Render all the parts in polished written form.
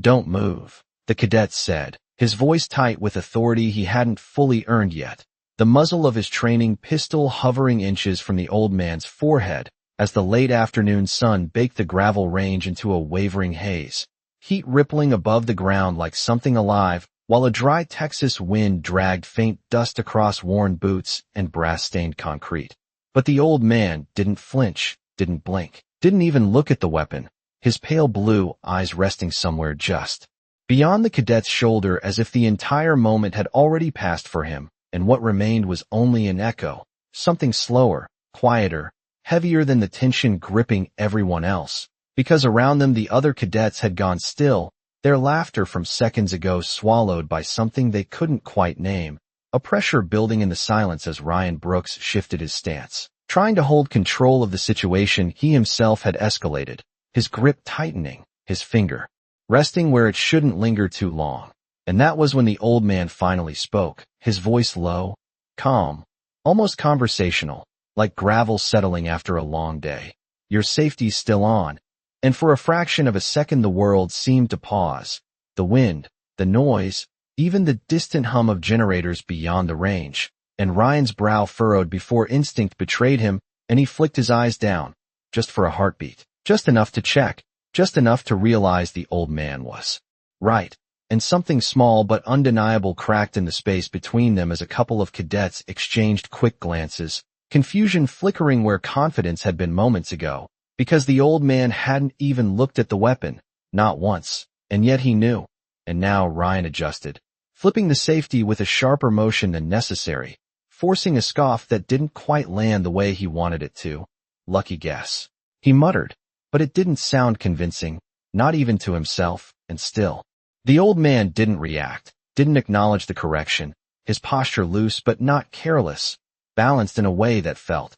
"Don't move," the cadet said, his voice tight with authority he hadn't fully earned yet, the muzzle of his training pistol hovering inches from the old man's forehead as the late afternoon sun baked the gravel range into a wavering haze, heat rippling above the ground like something alive, while a dry Texas wind dragged faint dust across worn boots and brass-stained concrete. But the old man didn't flinch, didn't blink, didn't even look at the weapon, his pale blue eyes resting somewhere just beyond the cadet's shoulder, as if the entire moment had already passed for him, and what remained was only an echo, something slower, quieter, heavier than the tension gripping everyone else, because around them the other cadets had gone still, their laughter from seconds ago swallowed by something they couldn't quite name, a pressure building in the silence as Ryan Brooks shifted his stance, trying to hold control of the situation he himself had escalated, his grip tightening, his finger resting where it shouldn't linger too long. And that was when the old man finally spoke, his voice low, calm, almost conversational, like gravel settling after a long day. "Your safety's still on." And for a fraction of a second the world seemed to pause. The wind, the noise, even the distant hum of generators beyond the range. And Ryan's brow furrowed before instinct betrayed him, and he flicked his eyes down, just for a heartbeat, just enough to check, just enough to realize the old man was right. And something small but undeniable cracked in the space between them as a couple of cadets exchanged quick glances, confusion flickering where confidence had been moments ago, because the old man hadn't even looked at the weapon, not once, and yet he knew. And now Ryan adjusted, flipping the safety with a sharper motion than necessary, forcing a scoff that didn't quite land the way he wanted it to. "Lucky guess," he muttered, but it didn't sound convincing, not even to himself, and still. The old man didn't react, didn't acknowledge the correction, his posture loose but not careless, balanced in a way that felt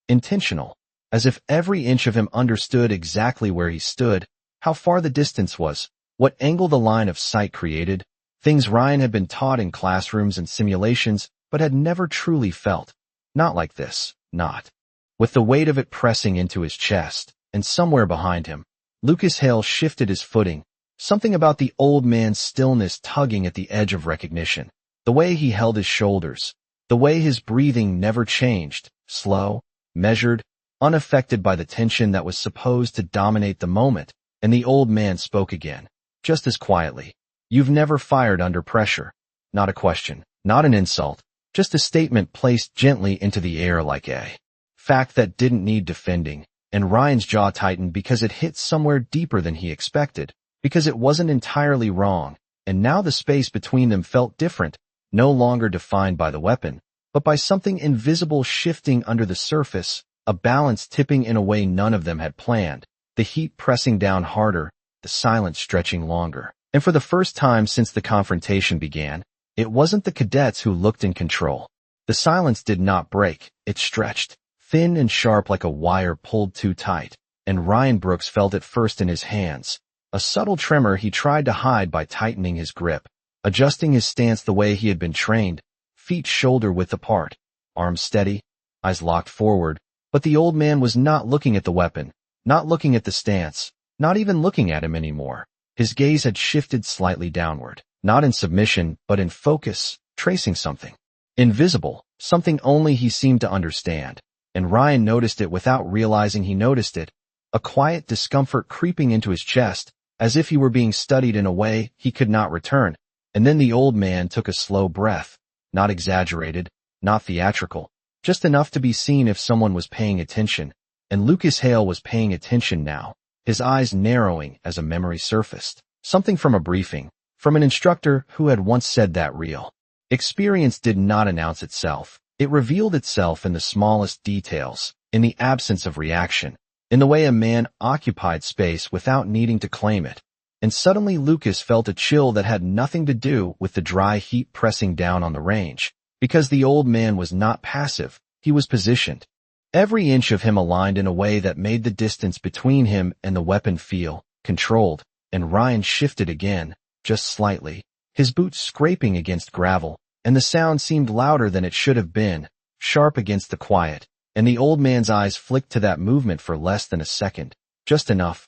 intentional, as if every inch of him understood exactly where he stood, how far the distance was, what angle the line of sight created, things Ryan had been taught in classrooms and simulations but had never truly felt. Not like this, not with the weight of it pressing into his chest. And somewhere behind him, Lucas Hale shifted his footing, something about the old man's stillness tugging at the edge of recognition, the way he held his shoulders, the way his breathing never changed, slow, measured, unaffected by the tension that was supposed to dominate the moment. And the old man spoke again, just as quietly. "You've never fired under pressure." Not a question, not an insult, just a statement placed gently into the air like a fact that didn't need defending. And Ryan's jaw tightened because it hit somewhere deeper than he expected, because it wasn't entirely wrong, and now the space between them felt different, no longer defined by the weapon, but by something invisible shifting under the surface, a balance tipping in a way none of them had planned, the heat pressing down harder, the silence stretching longer. And for the first time since the confrontation began, it wasn't the cadets who looked in control. The silence did not break, it stretched, thin and sharp like a wire pulled too tight, and Ryan Brooks felt it first in his hands, a subtle tremor he tried to hide by tightening his grip, adjusting his stance the way he had been trained, feet shoulder-width apart, arms steady, eyes locked forward, but the old man was not looking at the weapon, not looking at the stance, not even looking at him anymore. His gaze had shifted slightly downward, not in submission, but in focus, tracing something invisible, something only he seemed to understand. And Ryan noticed it without realizing he noticed it, a quiet discomfort creeping into his chest, as if he were being studied in a way he could not return. And then the old man took a slow breath, not exaggerated, not theatrical, just enough to be seen if someone was paying attention. And Lucas Hale was paying attention now, his eyes narrowing as a memory surfaced, something from a briefing, from an instructor who had once said that real experience did not announce itself. It revealed itself in the smallest details, in the absence of reaction, in the way a man occupied space without needing to claim it. And suddenly Lucas felt a chill that had nothing to do with the dry heat pressing down on the range, because the old man was not passive, he was positioned. Every inch of him aligned in a way that made the distance between him and the weapon feel controlled, and Ryan shifted again, just slightly, his boots scraping against gravel. And the sound seemed louder than it should have been, sharp against the quiet, and the old man's eyes flicked to that movement for less than a second, just enough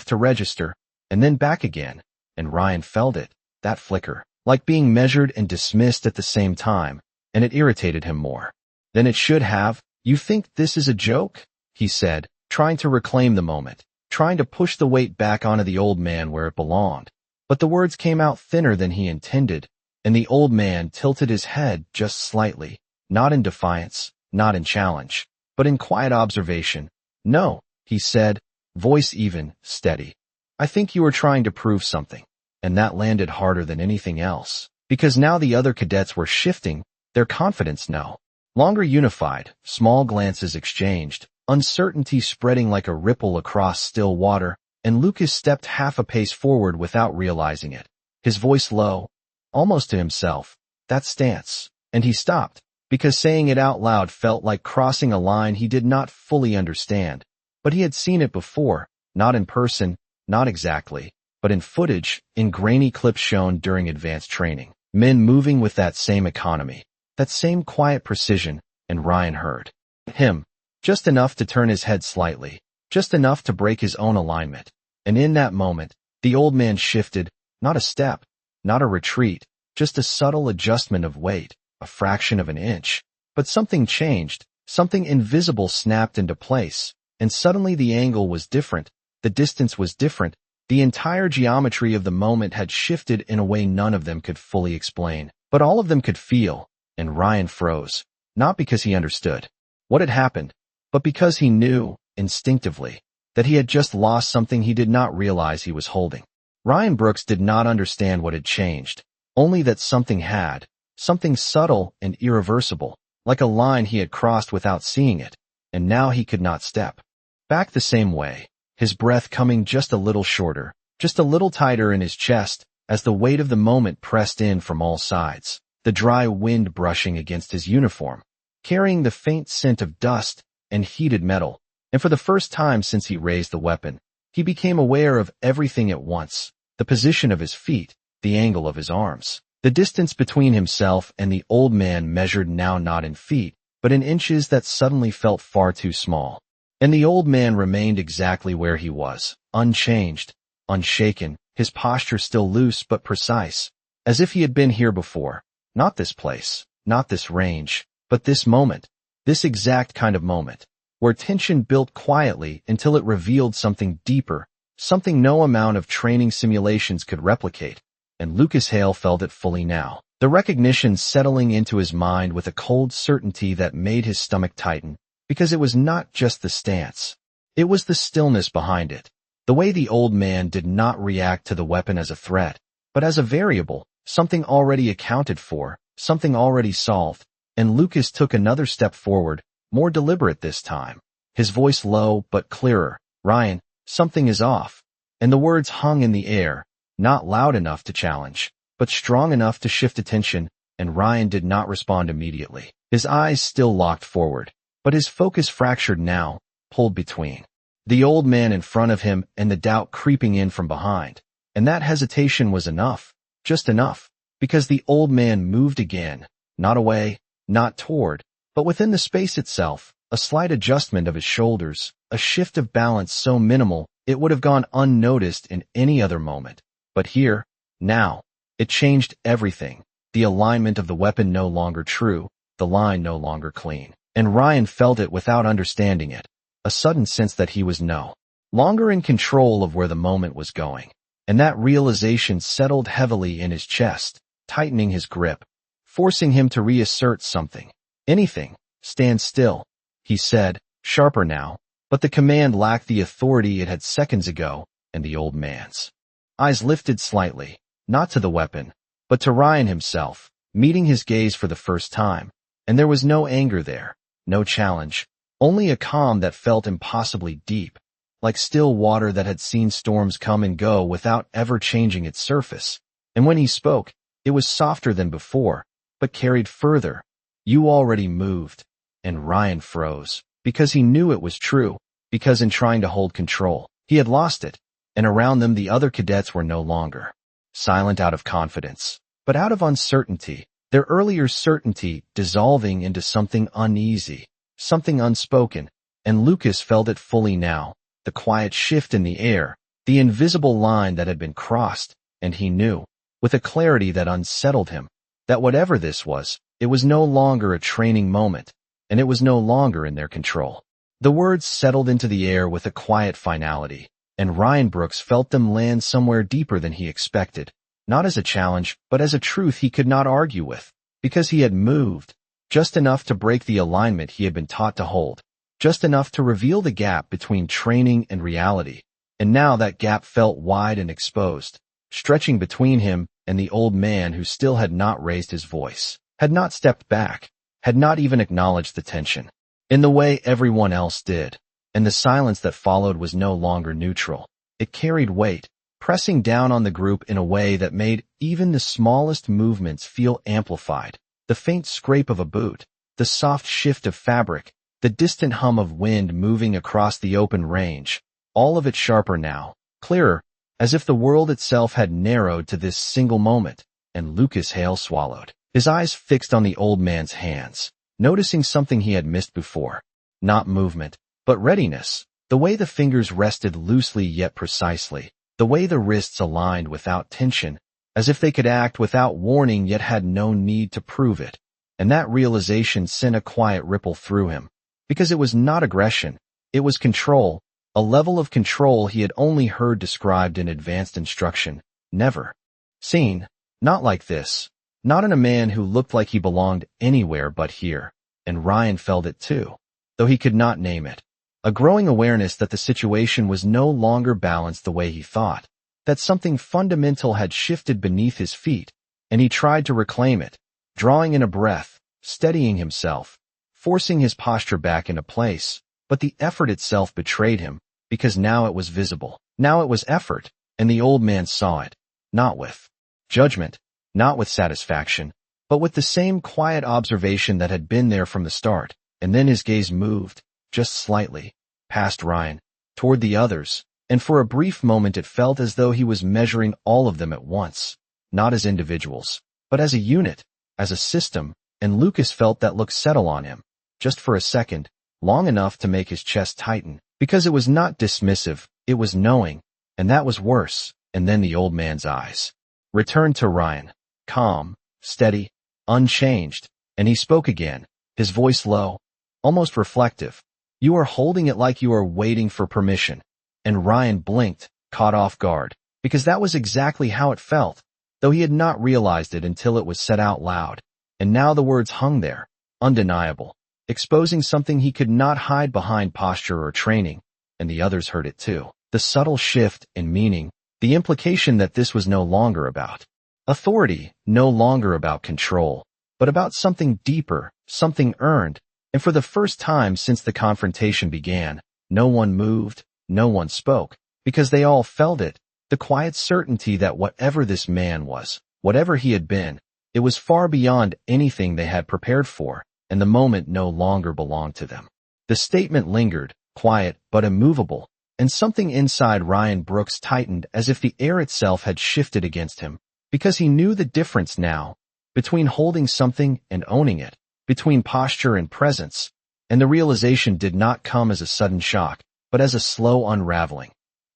to register, and then back again, and Ryan felt it, that flicker, like being measured and dismissed at the same time, and it irritated him more than it should have. "You think this is a joke?" he said, trying to reclaim the moment, trying to push the weight back onto the old man where it belonged. But the words came out thinner than he intended, and the old man tilted his head just slightly, not in defiance, not in challenge, but in quiet observation. "No," he said, voice even, steady. "I think you are trying to prove something." And that landed harder than anything else, because now the other cadets were shifting, their confidence no longer unified. Small glances exchanged, uncertainty spreading like a ripple across still water, and Lucas stepped half a pace forward without realizing it, his voice low, almost to himself. "That stance." And he stopped, because saying it out loud felt like crossing a line he did not fully understand. But he had seen it before, not in person, not exactly, but in footage, in grainy clips shown during advanced training. Men moving with that same economy, that same quiet precision, and Ryan heard him, just enough to turn his head slightly, just enough to break his own alignment. And in that moment, the old man shifted, not a step, not a retreat, just a subtle adjustment of weight, a fraction of an inch. But something changed, something invisible snapped into place, and suddenly the angle was different, the distance was different, the entire geometry of the moment had shifted in a way none of them could fully explain, but all of them could feel. And Ryan froze, not because he understood what had happened, but because he knew, instinctively, that he had just lost something he did not realize he was holding. Ryan Brooks did not understand what had changed, only that something had, something subtle and irreversible, like a line he had crossed without seeing it, and now he could not step back the same way, his breath coming just a little shorter, just a little tighter in his chest, as the weight of the moment pressed in from all sides, the dry wind brushing against his uniform, carrying the faint scent of dust and heated metal. And for the first time since he raised the weapon, he became aware of everything at once, the position of his feet, the angle of his arms, the distance between himself and the old man measured now not in feet, but in inches that suddenly felt far too small. And the old man remained exactly where he was, unchanged, unshaken, his posture still loose but precise, as if he had been here before. Not this place, not this range, but this moment, this exact kind of moment, where tension built quietly until it revealed something deeper, something no amount of training simulations could replicate. And Lucas Hale felt it fully now, the recognition settling into his mind with a cold certainty that made his stomach tighten, because it was not just the stance. It was the stillness behind it, the way the old man did not react to the weapon as a threat, but as a variable, something already accounted for, something already solved. And Lucas took another step forward, more deliberate this time, his voice low but clearer. "Ryan, something is off." And the words hung in the air, not loud enough to challenge, but strong enough to shift attention, and Ryan did not respond immediately. His eyes still locked forward, but his focus fractured now, pulled between the old man in front of him and the doubt creeping in from behind. And that hesitation was enough, just enough, because the old man moved again, not away, not toward, but within the space itself, a slight adjustment of his shoulders, a shift of balance so minimal it would have gone unnoticed in any other moment. But here, now, it changed everything. The alignment of the weapon no longer true, the line no longer clean. And Ryan felt it without understanding it, a sudden sense that he was no longer in control of where the moment was going. And that realization settled heavily in his chest, tightening his grip, forcing him to reassert something. "Anything, stand still," he said, sharper now, but the command lacked the authority it had seconds ago, and the old man's eyes lifted slightly, not to the weapon, but to Ryan himself, meeting his gaze for the first time. And there was no anger there, no challenge, only a calm that felt impossibly deep, like still water that had seen storms come and go without ever changing its surface. And when he spoke, it was softer than before, but carried further. "You already moved." And Ryan froze, because he knew it was true, because in trying to hold control, he had lost it. And around them the other cadets were no longer silent out of confidence, but out of uncertainty, their earlier certainty dissolving into something uneasy, something unspoken. And Lucas felt it fully now, the quiet shift in the air, the invisible line that had been crossed, and he knew, with a clarity that unsettled him, that whatever this was, it was no longer a training moment, and it was no longer in their control. The words settled into the air with a quiet finality, and Ryan Brooks felt them land somewhere deeper than he expected, not as a challenge, but as a truth he could not argue with, because he had moved, just enough to break the alignment he had been taught to hold, just enough to reveal the gap between training and reality, and now that gap felt wide and exposed, stretching between him and the old man who still had not raised his voice, had not stepped back, had not even acknowledged the tension, in the way everyone else did, and the silence that followed was no longer neutral. It carried weight, pressing down on the group in a way that made even the smallest movements feel amplified. The faint scrape of a boot, the soft shift of fabric, the distant hum of wind moving across the open range, all of it sharper now, clearer, as if the world itself had narrowed to this single moment, and Lucas Hale swallowed, his eyes fixed on the old man's hands, noticing something he had missed before. Not movement, but readiness, the way the fingers rested loosely yet precisely, the way the wrists aligned without tension, as if they could act without warning yet had no need to prove it. And that realization sent a quiet ripple through him, because it was not aggression, it was control, a level of control he had only heard described in advanced instruction, never seen, not like this, not in a man who looked like he belonged anywhere but here, and Ryan felt it too, though he could not name it. A growing awareness that the situation was no longer balanced the way he thought, that something fundamental had shifted beneath his feet, and he tried to reclaim it, drawing in a breath, steadying himself, forcing his posture back into place, but the effort itself betrayed him, because now it was visible, now it was effort, and the old man saw it, not with judgment, not with satisfaction, but with the same quiet observation that had been there from the start, and then his gaze moved, just slightly, past Ryan, toward the others, and for a brief moment it felt as though he was measuring all of them at once, not as individuals, but as a unit, as a system, and Lucas felt that look settle on him, just for a second, long enough to make his chest tighten, because it was not dismissive, it was knowing, and that was worse. And then the old man's eyes returned to Ryan, calm, steady, unchanged, and he spoke again, his voice low, almost reflective. "You are holding it like you are waiting for permission." And Ryan blinked, caught off guard, because that was exactly how it felt, though he had not realized it until it was said out loud. And now the words hung there, undeniable, exposing something he could not hide behind posture or training, and the others heard it too. The subtle shift in meaning, the implication that this was no longer about authority, no longer about control, but about something deeper, something earned. And for the first time since the confrontation began, no one moved, no one spoke, because they all felt it, the quiet certainty that whatever this man was, whatever he had been, it was far beyond anything they had prepared for, and the moment no longer belonged to them. The statement lingered, quiet but immovable, and something inside Ryan Brooks tightened as if the air itself had shifted against him, because he knew the difference now, between holding something and owning it, between posture and presence, and the realization did not come as a sudden shock, but as a slow unraveling,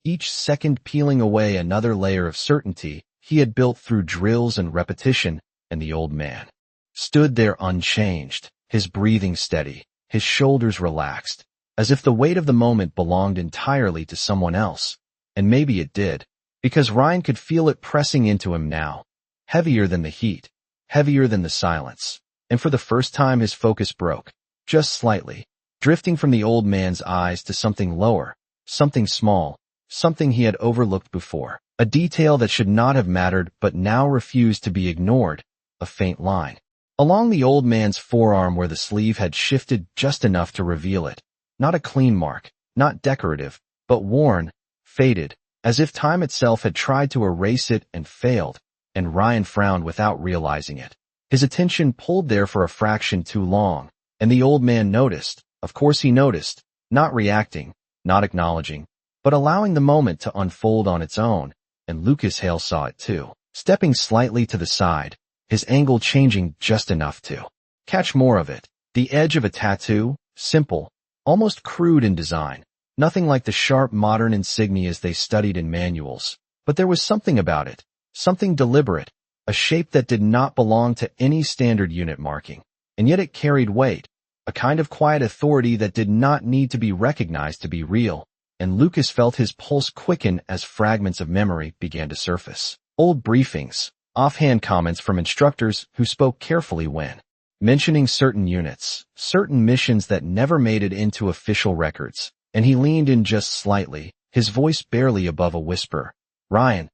each second peeling away another layer of certainty he had built through drills and repetition. And the old man stood there unchanged, his breathing steady, his shoulders relaxed, as if the weight of the moment belonged entirely to someone else. And maybe it did, because Ryan could feel it pressing into him now, heavier than the heat, heavier than the silence. And for the first time his focus broke, just slightly, drifting from the old man's eyes to something lower, something small, something he had overlooked before, a detail that should not have mattered but now refused to be ignored, a faint line along the old man's forearm where the sleeve had shifted just enough to reveal it, not a clean mark, not decorative, but worn, faded, as if time itself had tried to erase it and failed, and Ryan frowned without realizing it. His attention pulled there for a fraction too long, and the old man noticed. Of course he noticed, not reacting, not acknowledging, but allowing the moment to unfold on its own, and Lucas Hale saw it too, stepping slightly to the side, his angle changing just enough to catch more of it. The edge of a tattoo, simple, almost crude in design, nothing like the sharp modern insignias they studied in manuals, but there was something about it, something deliberate, a shape that did not belong to any standard unit marking. And yet it carried weight, a kind of quiet authority that did not need to be recognized to be real. And Lucas felt his pulse quicken as fragments of memory began to surface. Old briefings, offhand comments from instructors who spoke carefully when mentioning certain units, certain missions that never made it into official records. And he leaned in just slightly, his voice barely above a whisper. "Ryan,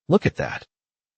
look at that."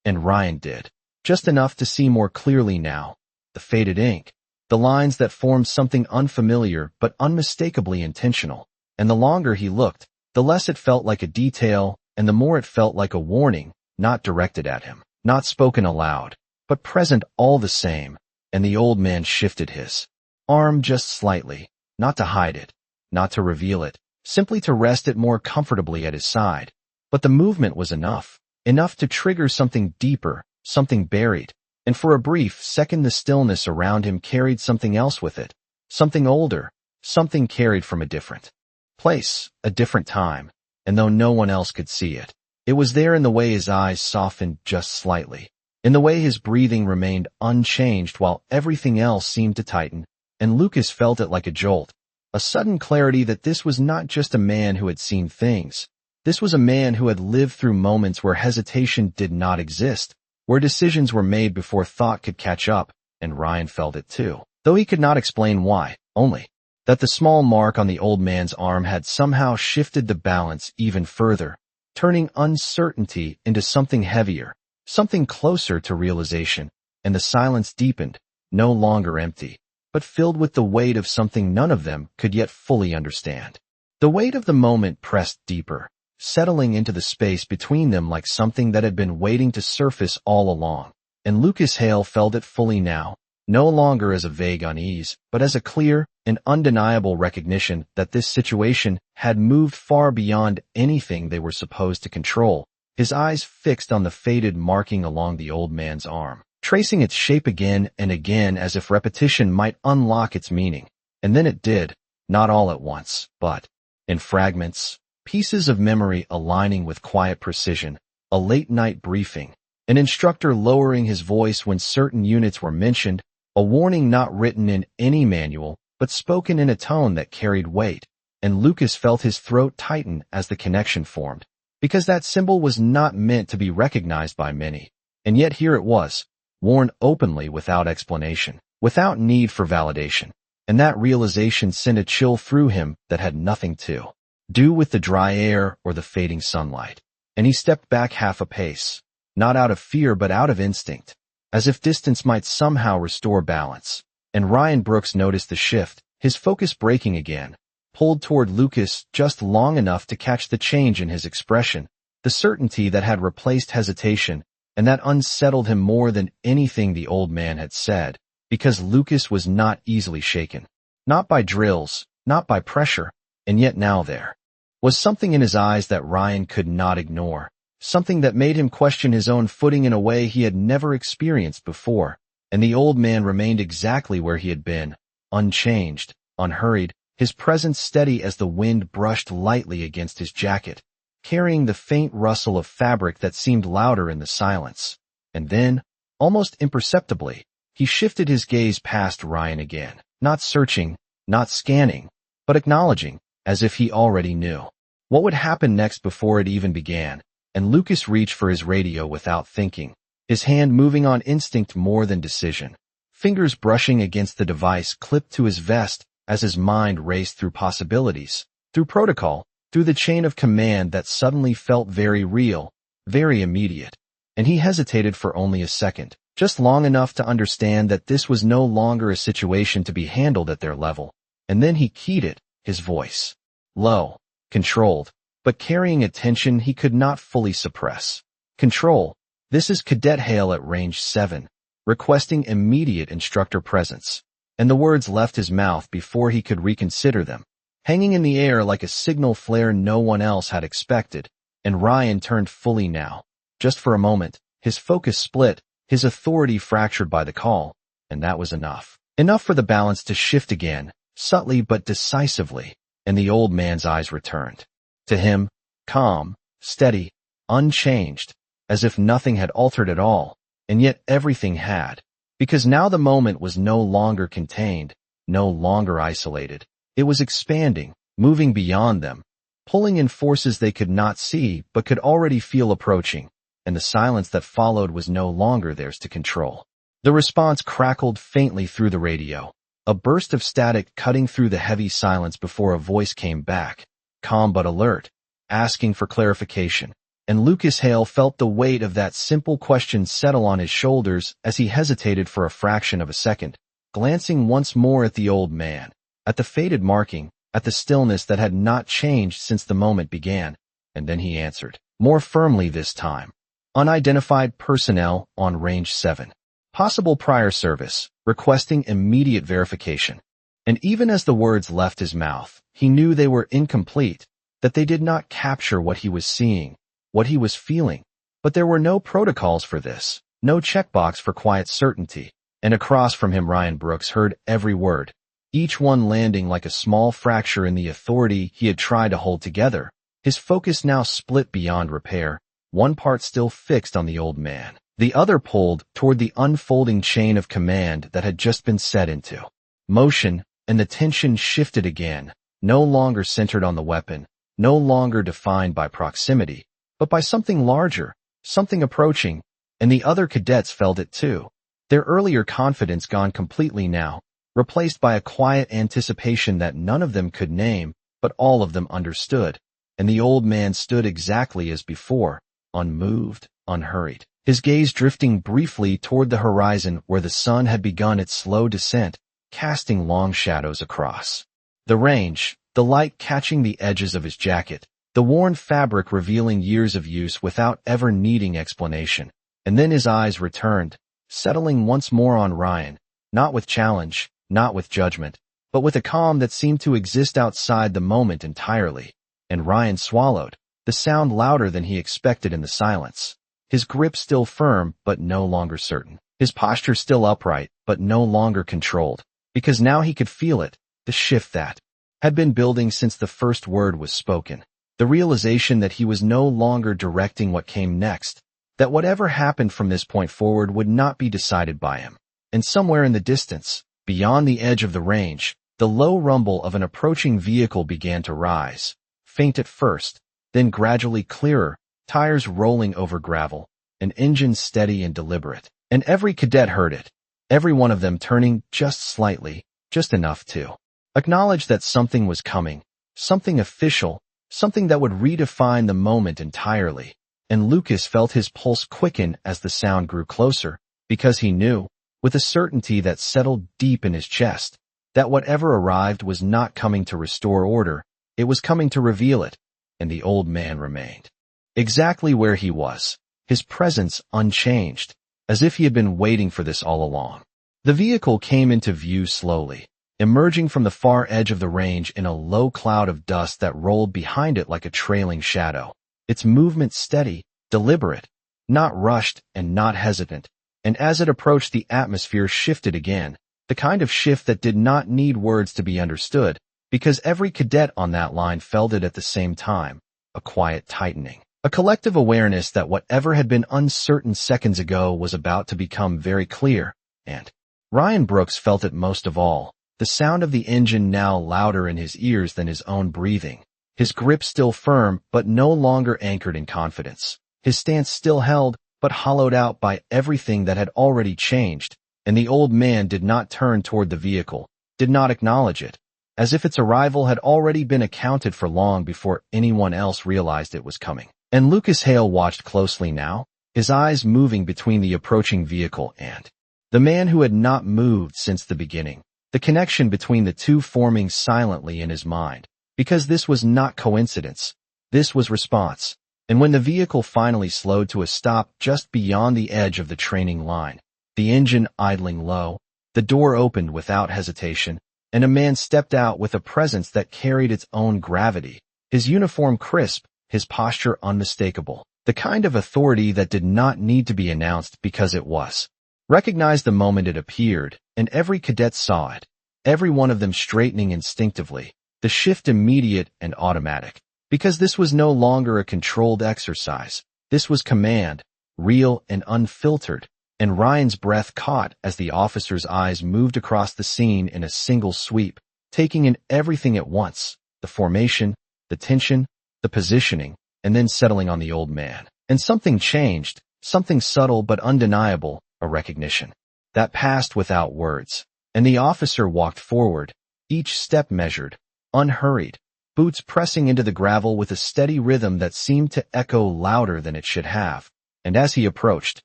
And Ryan did. Just enough to see more clearly now. The faded ink. The lines that formed something unfamiliar but unmistakably intentional. And the longer he looked, the less it felt like a detail, and the more it felt like a warning, not directed at him, not spoken aloud, but present all the same. And the old man shifted his arm just slightly, not to hide it, not to reveal it, simply to rest it more comfortably at his side. But the movement was enough to trigger something deeper, something buried. And for a brief second the stillness around him carried something else with it, something older, something carried from a different place, a different time. And though no one else could see it, it was there in the way his eyes softened just slightly, in the way his breathing remained unchanged while everything else seemed to tighten. And Lucas felt it like a jolt, a sudden clarity that this was not just a man who had seen things. This was a man who had lived through moments where hesitation did not exist, where decisions were made before thought could catch up. And Ryan felt it too, though he could not explain why, only that the small mark on the old man's arm had somehow shifted the balance even further, turning uncertainty into something heavier, something closer to realization. And the silence deepened, no longer empty, but filled with the weight of something none of them could yet fully understand. The weight of the moment pressed deeper, settling into the space between them like something that had been waiting to surface all along. And Lucas Hale felt it fully now, no longer as a vague unease, but as a clear and undeniable recognition that this situation had moved far beyond anything they were supposed to control. His eyes fixed on the faded marking along the old man's arm, tracing its shape again and again as if repetition might unlock its meaning. And then it did, not all at once, but in fragments, pieces of memory aligning with quiet precision, a late-night briefing, an instructor lowering his voice when certain units were mentioned, a warning not written in any manual, but spoken in a tone that carried weight. And Lucas felt his throat tighten as the connection formed, because that symbol was not meant to be recognized by many. And yet here it was, worn openly without explanation, without need for validation. And that realization sent a chill through him that had nothing to do with the dry air or the fading sunlight. And he stepped back half a pace, not out of fear but out of instinct, as if distance might somehow restore balance. And Ryan Brooks noticed the shift, his focus breaking again, pulled toward Lucas just long enough to catch the change in his expression, the certainty that had replaced hesitation, and that unsettled him more than anything the old man had said, because Lucas was not easily shaken. Not by drills, not by pressure, and yet now there was something in his eyes that Ryan could not ignore, something that made him question his own footing in a way he had never experienced before. And the old man remained exactly where he had been, unchanged, unhurried, his presence steady as the wind brushed lightly against his jacket, carrying the faint rustle of fabric that seemed louder in the silence. And then, almost imperceptibly, he shifted his gaze past Ryan again, not searching, not scanning, but acknowledging, as if he already knew what would happen next before it even began. And Lucas reached for his radio without thinking, his hand moving on instinct more than decision, fingers brushing against the device clipped to his vest as his mind raced through possibilities, through protocol, through the chain of command that suddenly felt very real, very immediate. And he hesitated for only a second, just long enough to understand that this was no longer a situation to be handled at their level. And then he keyed it, his voice low, controlled, but carrying a tension he could not fully suppress. "Control, this is Cadet Hale at Range 7, requesting immediate instructor presence." And the words left his mouth before he could reconsider them, hanging in the air like a signal flare no one else had expected. And Ryan turned fully now. Just for a moment, his focus split, his authority fractured by the call, and that was enough. Enough for the balance to shift again, subtly but decisively, and the old man's eyes returned to him, calm, steady, unchanged, as if nothing had altered at all, and yet everything had. Because now the moment was no longer contained, no longer isolated. It was expanding, moving beyond them, pulling in forces they could not see but could already feel approaching, and the silence that followed was no longer theirs to control. The response crackled faintly through the radio, a burst of static cutting through the heavy silence before a voice came back, calm but alert, asking for clarification. And Lucas Hale felt the weight of that simple question settle on his shoulders as he hesitated for a fraction of a second, glancing once more at the old man, at the faded marking, at the stillness that had not changed since the moment began, and then he answered, more firmly this time. Unidentified personnel on Range 7. Possible prior service, requesting immediate verification. And even as the words left his mouth, he knew they were incomplete, that they did not capture what he was seeing, what he was feeling. But there were no protocols for this, no checkbox for quiet certainty, and across from him Ryan Brooks heard every word, each one landing like a small fracture in the authority he had tried to hold together, his focus now split beyond repair, one part still fixed on the old man, the other pulled toward the unfolding chain of command that had just been set into motion, and the tension shifted again, no longer centered on the weapon, no longer defined by proximity, but by something larger, something approaching, and the other cadets felt it too. Their earlier confidence gone completely now, replaced by a quiet anticipation that none of them could name, but all of them understood, and the old man stood exactly as before, unmoved, unhurried, his gaze drifting briefly toward the horizon where the sun had begun its slow descent, casting long shadows across the range, the light catching the edges of his jacket, the worn fabric revealing years of use without ever needing explanation. And then his eyes returned, settling once more on Ryan, not with challenge, not with judgment, but with a calm that seemed to exist outside the moment entirely. And Ryan swallowed, the sound louder than he expected in the silence. His grip still firm, but no longer certain. His posture still upright, but no longer controlled. Because now he could feel it, the shift that had been building since the first word was spoken. The realization that he was no longer directing what came next, that whatever happened from this point forward would not be decided by him. And somewhere in the distance, beyond the edge of the range, the low rumble of an approaching vehicle began to rise, faint at first, then gradually clearer, tires rolling over gravel, an engine steady and deliberate. And every cadet heard it, every one of them turning just slightly, just enough to acknowledge that something was coming, something official, something that would redefine the moment entirely. And Lucas felt his pulse quicken as the sound grew closer, because he knew, with a certainty that settled deep in his chest, that whatever arrived was not coming to restore order, it was coming to reveal it, and the old man remained exactly where he was, his presence unchanged, as if he had been waiting for this all along. The vehicle came into view slowly, emerging from the far edge of the range in a low cloud of dust that rolled behind it like a trailing shadow, its movement steady, deliberate, not rushed and not hesitant, and as it approached the atmosphere shifted again, the kind of shift that did not need words to be understood, because every cadet on that line felt it at the same time, a quiet tightening, a collective awareness that whatever had been uncertain seconds ago was about to become very clear, and Ryan Brooks felt it most of all, the sound of the engine now louder in his ears than his own breathing, his grip still firm but no longer anchored in confidence, his stance still held but hollowed out by everything that had already changed, and the old man did not turn toward the vehicle, did not acknowledge it, as if its arrival had already been accounted for long before anyone else realized it was coming. And Lucas Hale watched closely now, his eyes moving between the approaching vehicle and the man who had not moved since the beginning, the connection between the two forming silently in his mind, because this was not coincidence, this was response. And when the vehicle finally slowed to a stop just beyond the edge of the training line, the engine idling low, the door opened without hesitation, and a man stepped out with a presence that carried its own gravity, his uniform crisp, his posture unmistakable, the kind of authority that did not need to be announced because it was recognized the moment it appeared, and every cadet saw it, every one of them straightening instinctively, the shift immediate and automatic, because this was no longer a controlled exercise, this was command, real and unfiltered, and Ryan's breath caught as the officer's eyes moved across the scene in a single sweep, taking in everything at once, the formation, the tension, the positioning, and then settling on the old man. And something changed, something subtle but undeniable, a recognition. That passed without words, and the officer walked forward, each step measured, unhurried, boots pressing into the gravel with a steady rhythm that seemed to echo louder than it should have. And as he approached,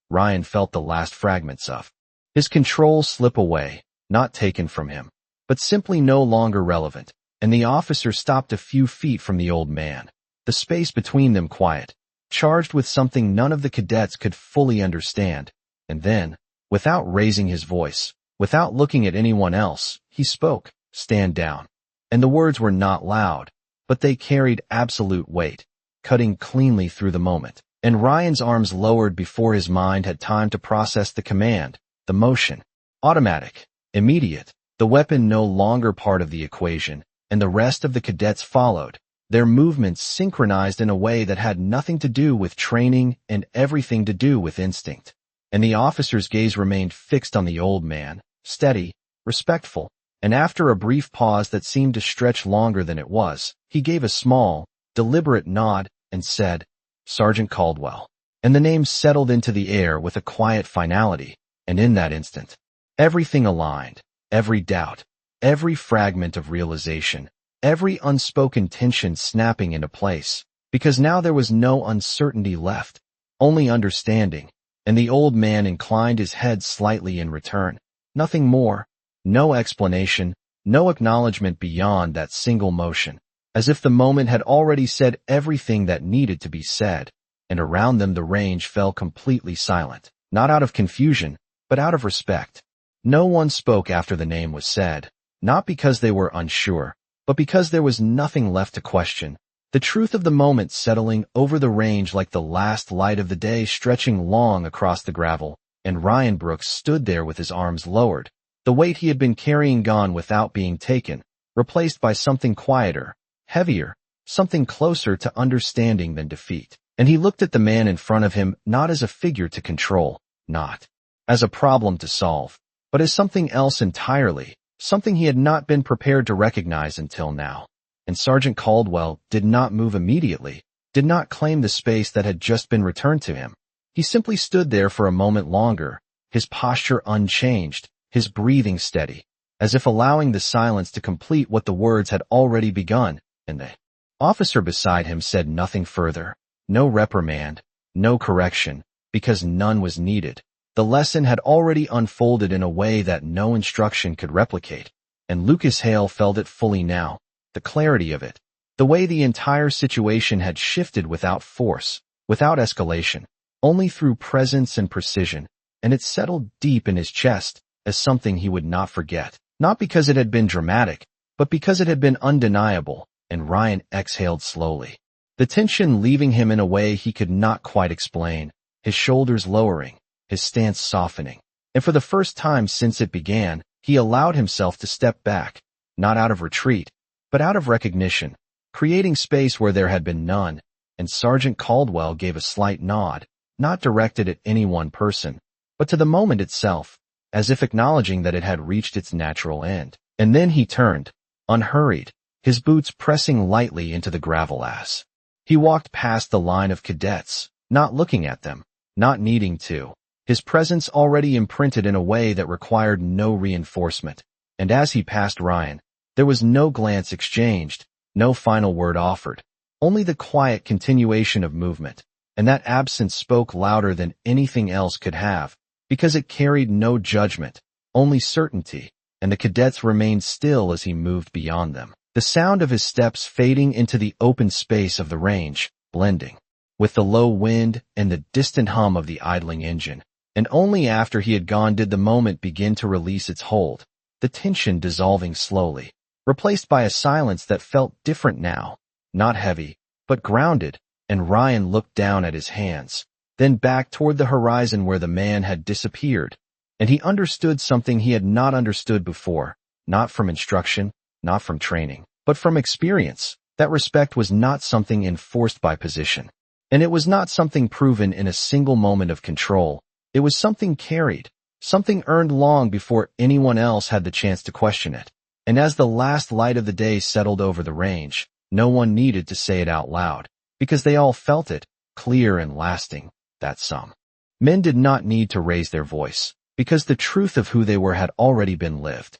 Ryan felt the last fragments of his control slip away, not taken from him, but simply no longer relevant, and the officer stopped a few feet from the old man, the space between them quiet, charged with something none of the cadets could fully understand. And then, without raising his voice, without looking at anyone else, he spoke, "Stand down." And the words were not loud, but they carried absolute weight, cutting cleanly through the moment. And Ryan's arms lowered before his mind had time to process the command, the motion. Automatic, immediate, the weapon no longer part of the equation, and the rest of the cadets followed, their movements synchronized in a way that had nothing to do with training and everything to do with instinct. And the officer's gaze remained fixed on the old man, steady, respectful, and after a brief pause that seemed to stretch longer than it was, he gave a small, deliberate nod and said, "Sergeant Caldwell." And the name settled into the air with a quiet finality, and in that instant, everything aligned, every doubt, every fragment of realization, every unspoken tension snapping into place, because now there was no uncertainty left, only understanding, and the old man inclined his head slightly in return. Nothing more, no explanation, no acknowledgement beyond that single motion, as if the moment had already said everything that needed to be said, and around them the range fell completely silent, not out of confusion, but out of respect. No one spoke after the name was said, not because they were unsure, but because there was nothing left to question, the truth of the moment settling over the range like the last light of the day stretching long across the gravel, and Ryan Brooks stood there with his arms lowered, the weight he had been carrying gone without being taken, replaced by something quieter, heavier, something closer to understanding than defeat. And he looked at the man in front of him not as a figure to control, not as a problem to solve, but as something else entirely, something he had not been prepared to recognize until now. And Sergeant Caldwell did not move immediately, did not claim the space that had just been returned to him. He simply stood there for a moment longer, his posture unchanged, his breathing steady, as if allowing the silence to complete what the words had already begun, and the officer beside him said nothing further, no reprimand, no correction, because none was needed. The lesson had already unfolded in a way that no instruction could replicate, and Lucas Hale felt it fully now, the clarity of it, the way the entire situation had shifted without force, without escalation, only through presence and precision, and it settled deep in his chest as something he would not forget, not because it had been dramatic, but because it had been undeniable, and Ryan exhaled slowly, the tension leaving him in a way he could not quite explain, his shoulders lowering, his stance softening, and for the first time since it began, he allowed himself to step back, not out of retreat, but out of recognition, creating space where there had been none, and Sergeant Caldwell gave a slight nod, not directed at any one person, but to the moment itself, as if acknowledging that it had reached its natural end. And then he turned, unhurried, his boots pressing lightly into the gravel as he walked past the line of cadets, not looking at them, not needing to, his presence already imprinted in a way that required no reinforcement. And as he passed Ryan, there was no glance exchanged, no final word offered, only the quiet continuation of movement, and that absence spoke louder than anything else could have, because it carried no judgment, only certainty, and the cadets remained still as he moved beyond them, the sound of his steps fading into the open space of the range, blending with the low wind and the distant hum of the idling engine. And only after he had gone did the moment begin to release its hold, the tension dissolving slowly, replaced by a silence that felt different now, not heavy, but grounded, and Ryan looked down at his hands, then back toward the horizon where the man had disappeared, and he understood something he had not understood before, not from instruction, not from training, but from experience. That respect was not something enforced by position. And it was not something proven in a single moment of control. It was something carried, something earned long before anyone else had the chance to question it. And as the last light of the day settled over the range, no one needed to say it out loud, because they all felt it, clear and lasting, that some men did not need to raise their voice, because the truth of who they were had already been lived.